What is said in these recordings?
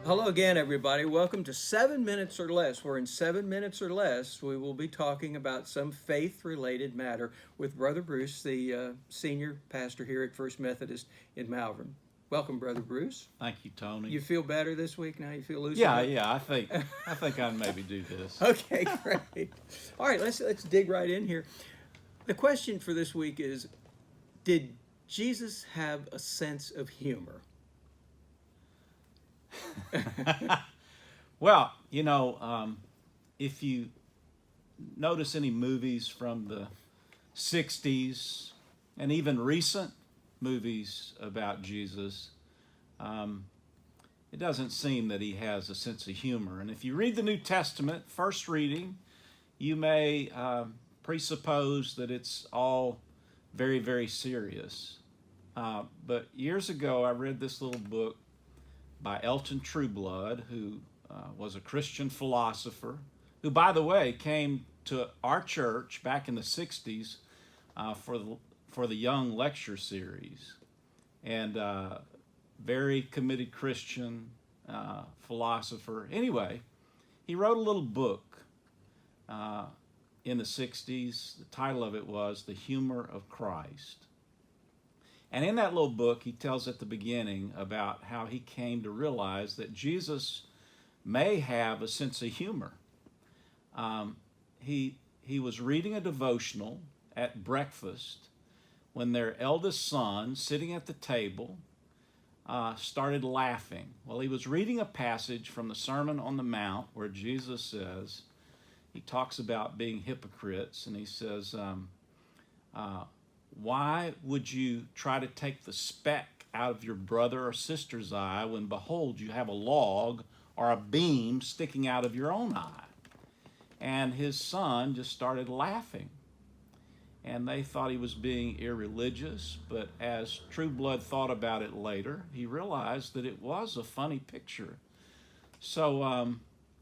Hello again, everybody. Welcome to 7 Minutes or Less, where in 7 minutes or less we will be talking about some faith related matter with Brother Bruce, the senior pastor here at First Methodist in Malvern. Welcome, Brother Bruce. Thank you, Tony. You feel better this week now? You feel loosened Yeah, up? yeah. I think I'd maybe do this. Okay, great. All right, let's dig right in here. The question for this week is: did Jesus have a sense of humor? Well, if you notice any movies from the '60s and even recent movies about Jesus, it doesn't seem that he has a sense of humor. And if you read the New Testament, first reading, you may presuppose that it's all very, very serious. But years ago, I read this little book by Elton Trueblood, who was a Christian philosopher, who, by the way, came to our church back in the '60s for the Young Lecture Series, and very committed Christian philosopher. Anyway, he wrote a little book in the '60s. The title of it was The Humor of Christ. And in that little book, he tells at the beginning about how he came to realize that Jesus may have a sense of humor. He was reading a devotional at breakfast when their eldest son, sitting at the table, started laughing. Well, he was reading a passage from the Sermon on the Mount where Jesus says, he talks about being hypocrites, and he says, why would you try to take the speck out of your brother or sister's eye when, behold, you have a log or a beam sticking out of your own eye? And his son just started laughing. And they thought he was being irreligious, but as Trueblood thought about it later, he realized that it was a funny picture. So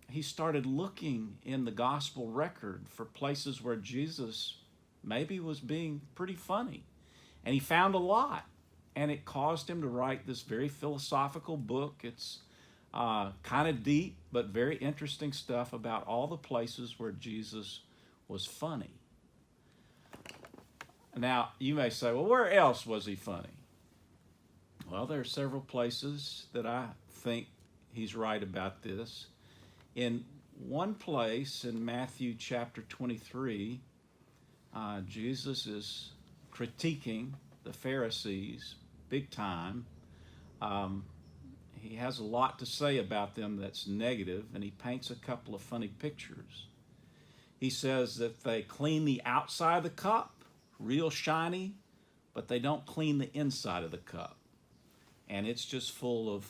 he started looking in the gospel record for places where Jesus maybe was being pretty funny. And he found a lot. And it caused him to write this very philosophical book. It's kind of deep, but very interesting stuff about all the places where Jesus was funny. Now, you may say, well, where else was he funny? Well, there are several places that I think he's right about this. In one place in Matthew chapter 23, Jesus is critiquing the Pharisees big time. He has a lot to say about them that's negative, and he paints a couple of funny pictures. He says that they clean the outside of the cup, real shiny, but they don't clean the inside of the cup. And it's just full of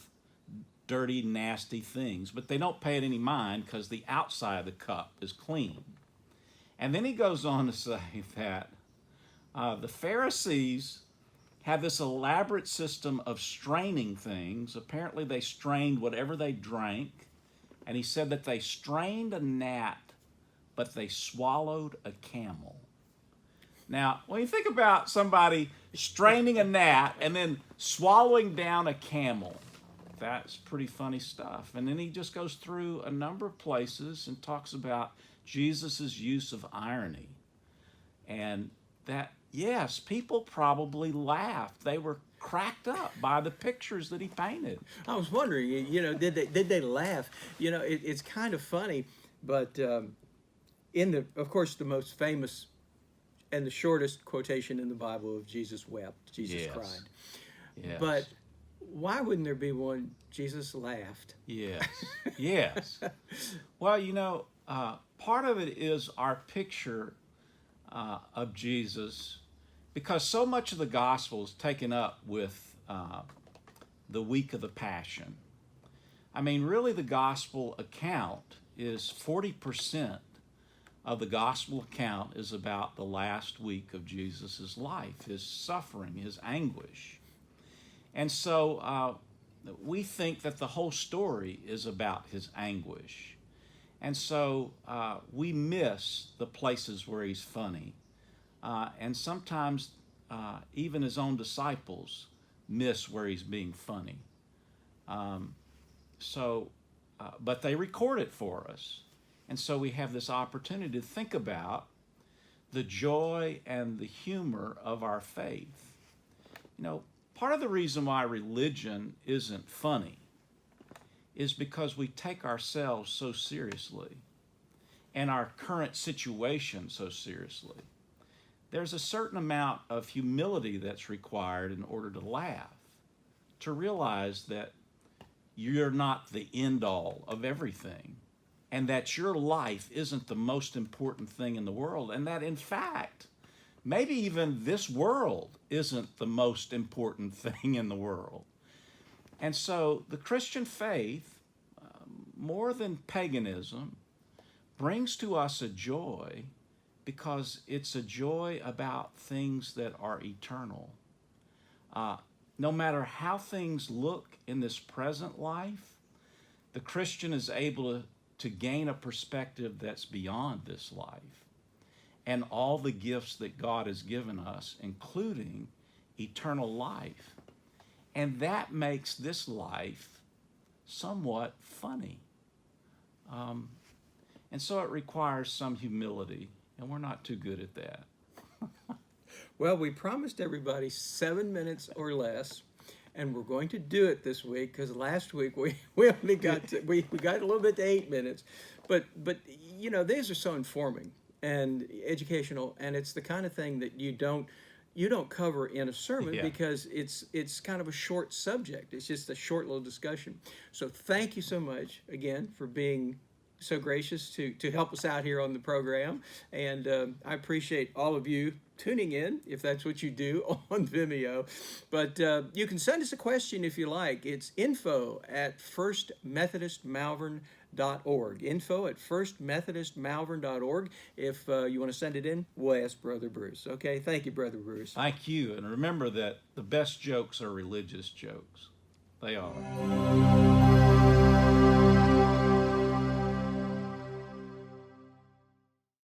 dirty, nasty things, but they don't pay it any mind because the outside of the cup is clean. And then he goes on to say that the Pharisees have this elaborate system of straining things. Apparently they strained whatever they drank. And he said that they strained a gnat, but they swallowed a camel. Now, when you think about somebody straining a gnat and then swallowing down a camel, that's pretty funny stuff. And then he just goes through a number of places and talks about Jesus' use of irony. And that, yes, people probably laughed. They were cracked up by the pictures that he painted. I was wondering, did they laugh? It's kind of funny, but of course, the most famous and the shortest quotation in the Bible of Jesus wept, Jesus cried. Yes. But why wouldn't there be one, Jesus laughed? Yes, yes. Well, part of it is our picture of Jesus, because so much of the gospel is taken up with the week of the Passion. I mean, really the gospel account is 40% of the gospel account is about the last week of Jesus' life, his suffering, his anguish. And so we think that the whole story is about his anguish. And so we miss the places where he's funny. And sometimes even his own disciples miss where he's being funny. But they record it for us. And so we have this opportunity to think about the joy and the humor of our faith. You know, part of the reason why religion isn't funny is because we take ourselves so seriously and our current situation so seriously. There's a certain amount of humility that's required in order to laugh, to realize that you're not the end all of everything, and that your life isn't the most important thing in the world, and that in fact, maybe even this world isn't the most important thing in the world. And so the Christian faith, more than paganism, brings to us a joy because it's a joy about things that are eternal. No matter how things look in this present life, the Christian is able to gain a perspective that's beyond this life and all the gifts that God has given us, including eternal life. And that makes this life somewhat funny. And so it requires some humility, and we're not too good at that. Well, we promised everybody 7 minutes or less, and we're going to do it this week because last week we only got we got a little bit to 8 minutes, but you know, these are so informing and educational, and it's the kind of thing that you don't cover in a sermon because it's kind of a short subject. It's just a short little discussion. So thank you so much again for being so gracious to help us out here on the program, and I appreciate all of you tuning in if that's what you do on Vimeo. But you can send us a question if you like. It's info@firstmethodistmalvern.org. info@firstmethodistmalvern.org. If you want to send it in, we'll ask Brother Bruce. Okay, thank you, Brother Bruce. Thank you, and remember that the best jokes are religious jokes. They are.